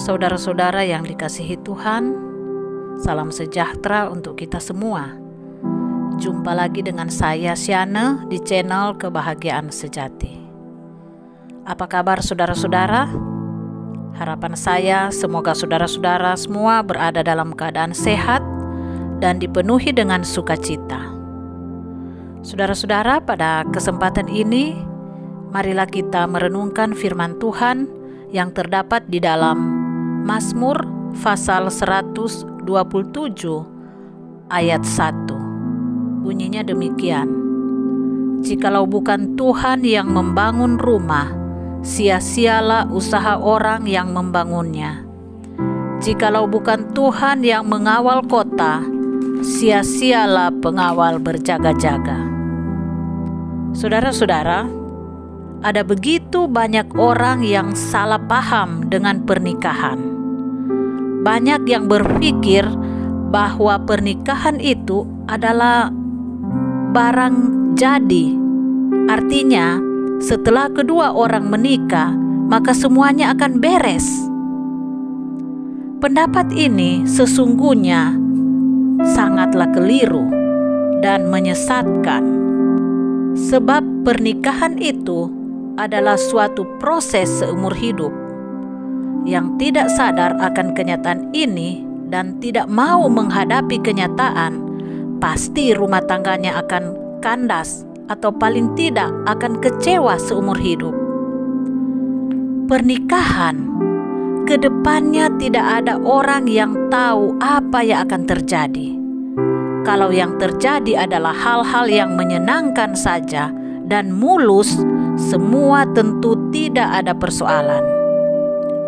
saudara-saudara yang dikasihi Tuhan, salam sejahtera untuk kita semua. Jumpa lagi dengan saya Siane di channel Kebahagiaan Sejati. Apa kabar saudara-saudara? Harapan saya semoga saudara-saudara semua berada dalam keadaan sehat dan dipenuhi dengan sukacita. Saudara-saudara, pada kesempatan ini marilah kita merenungkan firman Tuhan yang terdapat di dalam Mazmur pasal 127 ayat 1. Bunyinya demikian: jikalau bukan Tuhan yang membangun rumah, sia-sialah usaha orang yang membangunnya. Jikalau bukan Tuhan yang mengawal kota, sia-sialah pengawal berjaga-jaga. Saudara-saudara, ada begitu banyak orang yang salah paham dengan pernikahan. Banyak yang berpikir bahwa pernikahan itu adalah barang jadi. Artinya, setelah kedua orang menikah, maka semuanya akan beres. Pendapat ini sesungguhnya sangatlah keliru dan menyesatkan. Sebab pernikahan itu adalah suatu proses seumur hidup. Yang tidak sadar akan kenyataan ini dan tidak mau menghadapi kenyataan, pasti rumah tangganya akan kandas atau paling tidak akan kecewa seumur hidup. Pernikahan, kedepannya tidak ada orang yang tahu apa yang akan terjadi. Kalau yang terjadi adalah hal-hal yang menyenangkan saja dan mulus, semua tentu tidak ada persoalan.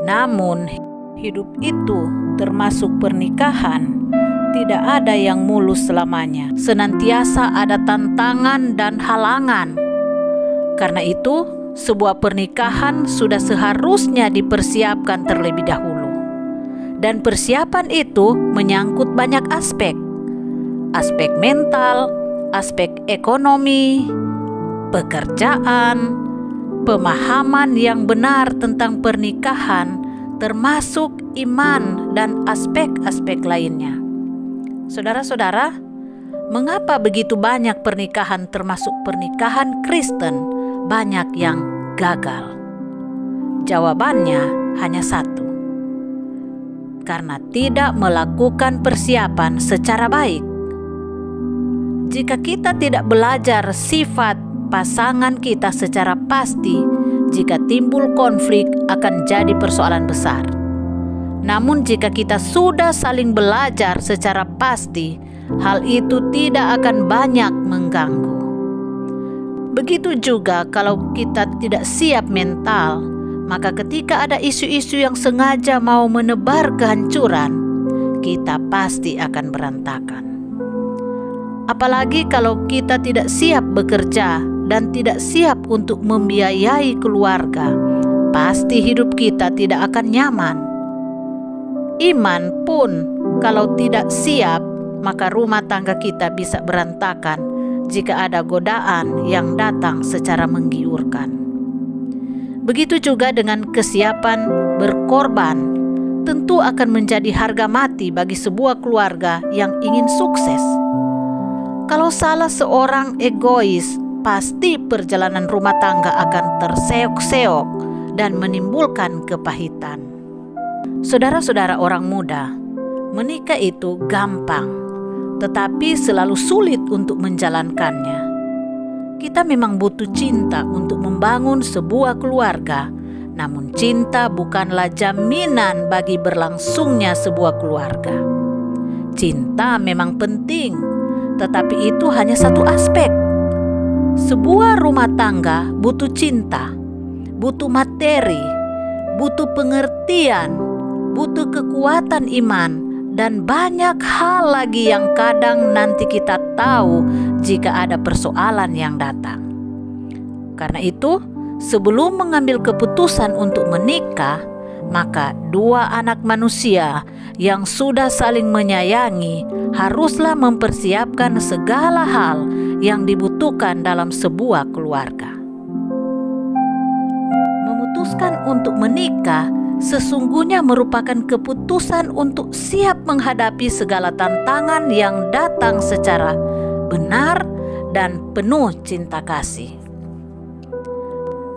Namun, hidup itu termasuk pernikahan, tidak ada yang mulus selamanya. Senantiasa ada tantangan dan halangan. Karena itu, sebuah pernikahan sudah seharusnya dipersiapkan terlebih dahulu. Dan persiapan itu menyangkut banyak aspek. Aspek mental, aspek ekonomi, pekerjaan, pemahaman yang benar tentang pernikahan, termasuk iman dan aspek-aspek lainnya. Saudara-saudara, mengapa begitu banyak pernikahan termasuk pernikahan Kristen banyak yang gagal? Jawabannya hanya satu: karena tidak melakukan persiapan secara baik. Jika kita tidak belajar sifat pasangan kita secara pasti, jika timbul konflik akan jadi persoalan besar. Namun jika kita sudah saling belajar secara pasti, hal itu tidak akan banyak mengganggu. Begitu juga kalau kita tidak siap mental, maka ketika ada isu-isu yang sengaja mau menebar kehancuran, kita pasti akan berantakan. Apalagi kalau kita tidak siap bekerja dan tidak siap untuk membiayai keluarga, pasti hidup kita tidak akan nyaman. Iman pun kalau tidak siap, maka rumah tangga kita bisa berantakan jika ada godaan yang datang secara menggiurkan. Begitu juga dengan kesiapan berkorban, tentu akan menjadi harga mati bagi sebuah keluarga yang ingin sukses. Kalau salah seorang egois, pasti perjalanan rumah tangga akan terseok-seok dan menimbulkan kepahitan. Saudara-saudara orang muda, menikah itu gampang, tetapi selalu sulit untuk menjalankannya. Kita memang butuh cinta untuk membangun sebuah keluarga, namun cinta bukanlah jaminan bagi berlangsungnya sebuah keluarga. Cinta memang penting, tetapi itu hanya satu aspek. Sebuah rumah tangga butuh cinta, butuh materi, butuh pengertian, butuh kekuatan iman, dan banyak hal lagi yang kadang nanti kita tahu jika ada persoalan yang datang. Karena itu, sebelum mengambil keputusan untuk menikah, maka dua anak manusia yang sudah saling menyayangi haruslah mempersiapkan segala hal yang dibutuhkan dalam sebuah keluarga. Memutuskan untuk menikah sesungguhnya merupakan keputusan untuk siap menghadapi segala tantangan yang datang secara benar dan penuh cinta kasih.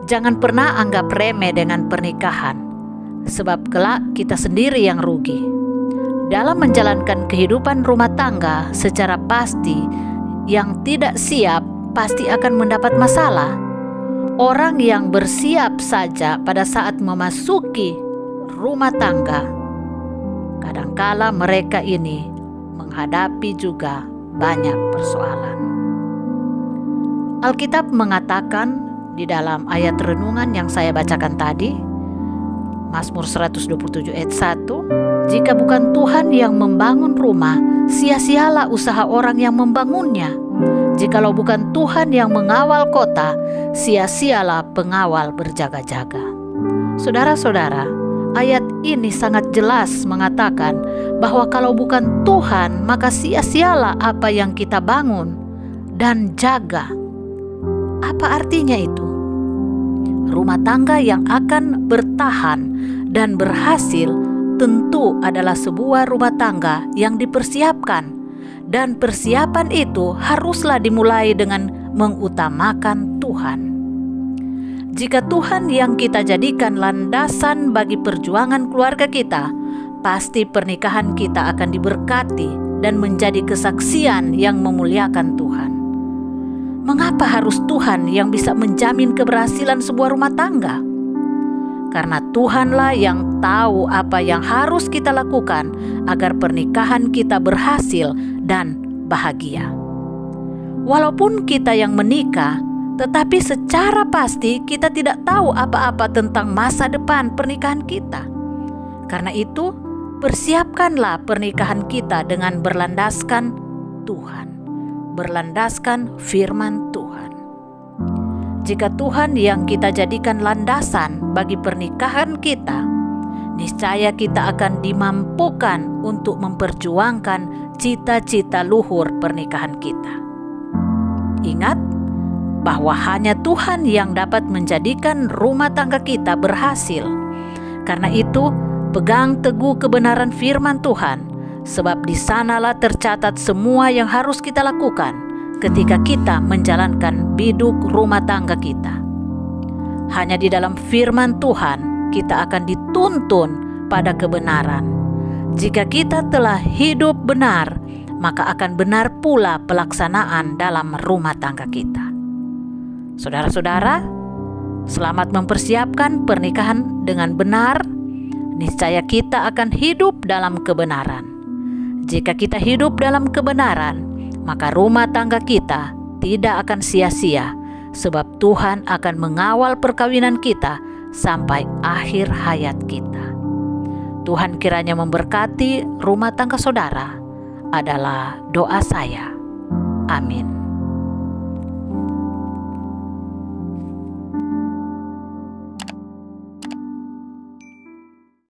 Jangan pernah anggap remeh dengan pernikahan, sebab kelak kita sendiri yang rugi. Dalam menjalankan kehidupan rumah tangga secara pasti, yang tidak siap pasti akan mendapat masalah. Orang yang bersiap saja pada saat memasuki rumah tangga, kadangkala mereka ini menghadapi juga banyak persoalan. Alkitab mengatakan di dalam ayat renungan yang saya bacakan tadi, Mazmur 127 ayat 1, jika bukan Tuhan yang membangun rumah, sia-sialah usaha orang yang membangunnya. Jikalau bukan Tuhan yang mengawal kota, sia-sialah pengawal berjaga-jaga. Saudara-saudara, ayat ini sangat jelas mengatakan bahwa kalau bukan Tuhan, maka sia-sialah apa yang kita bangun dan jaga. Apa artinya itu? Rumah tangga yang akan bertahan dan berhasil tentu adalah sebuah rumah tangga yang dipersiapkan. Dan persiapan itu haruslah dimulai dengan mengutamakan Tuhan. Jika Tuhan yang kita jadikan landasan bagi perjuangan keluarga kita, pasti pernikahan kita akan diberkati dan menjadi kesaksian yang memuliakan Tuhan. Mengapa harus Tuhan yang bisa menjamin keberhasilan sebuah rumah tangga? Karena Tuhanlah yang tahu apa yang harus kita lakukan agar pernikahan kita berhasil dan bahagia. Walaupun kita yang menikah, tetapi secara pasti kita tidak tahu apa-apa tentang masa depan pernikahan kita. Karena itu, persiapkanlah pernikahan kita dengan berlandaskan Tuhan, berlandaskan firman Tuhan. Jika Tuhan yang kita jadikan landasan bagi pernikahan kita, niscaya kita akan dimampukan untuk memperjuangkan cita-cita luhur pernikahan kita. Ingat bahwa hanya Tuhan yang dapat menjadikan rumah tangga kita berhasil. Karena itu, pegang teguh kebenaran firman Tuhan, sebab di sanalah tercatat semua yang harus kita lakukan ketika kita menjalankan biduk rumah tangga kita. Hanya di dalam firman Tuhan kita akan dituntun pada kebenaran. Jika kita telah hidup benar, maka akan benar pula pelaksanaan dalam rumah tangga kita. Saudara-saudara, selamat mempersiapkan pernikahan dengan benar. Niscaya kita akan hidup dalam kebenaran. Jika kita hidup dalam kebenaran, maka rumah tangga kita tidak akan sia-sia, sebab Tuhan akan mengawal perkawinan kita sampai akhir hayat kita. Tuhan kiranya memberkati rumah tangga saudara, adalah doa saya. Amin.